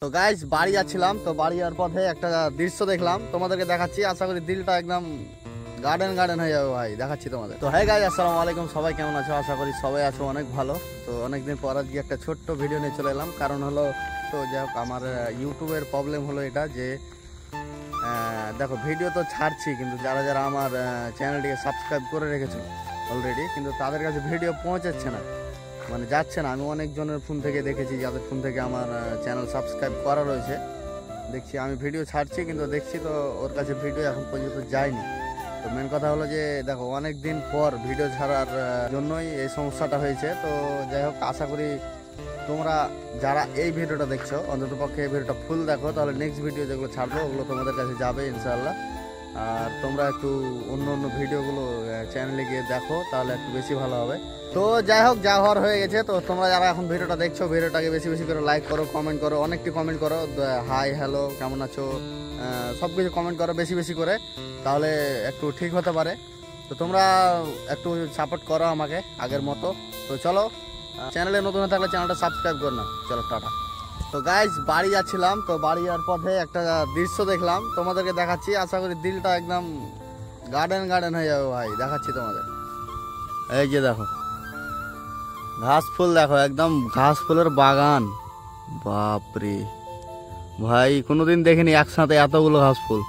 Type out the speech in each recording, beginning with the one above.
তো গাইস বাড়ি যাচ্ছিলাম, তো বাড়ি যাওয়ার পথে একটা দৃশ্য দেখলাম, তোমাদেরকে দেখাচ্ছি। আশা করি দিলটা একদম গার্ডেন গার্ডেন হয়ে যাবে ভাই, দেখাচ্ছি তোমাদের। তো হ্যাঁ গাইস, আসসালামু আলাইকুম, সবাই কেমন আছো? আশা করি সবাই আছো অনেক ভালো। তো অনেকদিন পর আজকে একটা ছোট্ট ভিডিও নিয়ে চলে এলাম। কারণ হলো, তো যাই হোক, আমার ইউটিউবের প্রবলেম হলো এটা যে দেখো, ভিডিও তো ছাড়ছি, কিন্তু যারা যারা আমার চ্যানেলটিকে সাবস্ক্রাইব করে রেখেছো অলরেডি, কিন্তু তাদের কাছে ভিডিও পৌঁছাচ্ছে না, মানে যাচ্ছে না। আমি অনেকজনের ফোন থেকে দেখেছি, যাদের ফোন থেকে আমার চ্যানেল সাবস্ক্রাইব করা রয়েছে, দেখছি আমি ভিডিও ছাড়ছি, কিন্তু দেখছি তো ওর কাছে ভিডিও এখন পর্যন্ত যায়নি। তো মেন কথা হলো যে দেখো, অনেক দিন পর ভিডিও ছাড়ার জন্যই এই সমস্যাটা হয়েছে। তো যাই হোক, আশা করি তোমরা যারা এই ভিডিওটা দেখছো, অন্তত পক্ষে এই ভিডিওটা ফুল দেখো, তাহলে নেক্সট ভিডিও যেগুলো ছাড়বো ওগুলো তোমাদের কাছে যাবে ইনশাআল্লাহ। আর তোমরা একটু অন্য অন্য ভিডিওগুলো চ্যানেলে গিয়ে দেখো, তাহলে একটু বেশি ভালো হবে। তো যাই হোক, যা হওয়ার হয়ে গেছে। তো তোমরা যারা এখন ভিডিওটা দেখছো, ভিডিওটাকে বেশি বেশি করে লাইক করো, কমেন্ট করো, অনেকটি কমেন্ট করো, হাই হ্যালো কেমন আছো, সব কিছু কমেন্ট করো বেশি বেশি করে, তাহলে একটু ঠিক হতে পারে। তো তোমরা একটু সাপোর্ট করো আমাকে আগের মতো। তো চলো, চ্যানেলে নতুন হয়ে থাকলে চ্যানেলটা সাবস্ক্রাইব করো না। চলো টাটা। তো গাইজ বাড়ি যাচ্ছিলাম, তো বাড়ি যাওয়ার পথে একটা দৃশ্য দেখলাম, তোমাদেরকে দেখাচ্ছি। আশা করি দিলটা একদম গার্ডেন গার্ডেন হয়ে যাবে ভাই, দেখাচ্ছি তোমাদের। এই যে দেখো, ঘাস ফুল দেখো, একদম ঘাস ফুলের বাগান। বাপরে ভাই, কোনোদিন দেখিনি একসাথে এতগুলো ঘাস ফুল।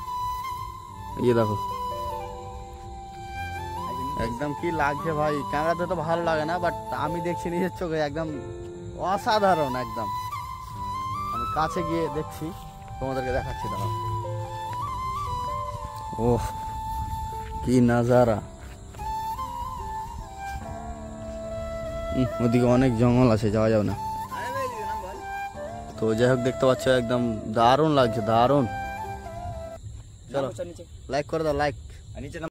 এই যে দেখো, একদম কি লাগছে ভাই, ক্যামেরাতে তো ভালো লাগে না, বাট আমি দেখছি নিজের চোখে, একদম অসাধারণ একদম। আমি কাছে গিয়ে দেখছি, তোমাদেরকে দেখাচ্ছি। দাঁড়াও, ওহ কি নাজারা। ওদিকে অনেক জঙ্গল আছে, যাওয়া যাবে না। তো যাই হোক, দেখতে পাচ্ছ একদম দারুণ লাগছে, দারুণ। চলো লাইক করে দাও, লাইক।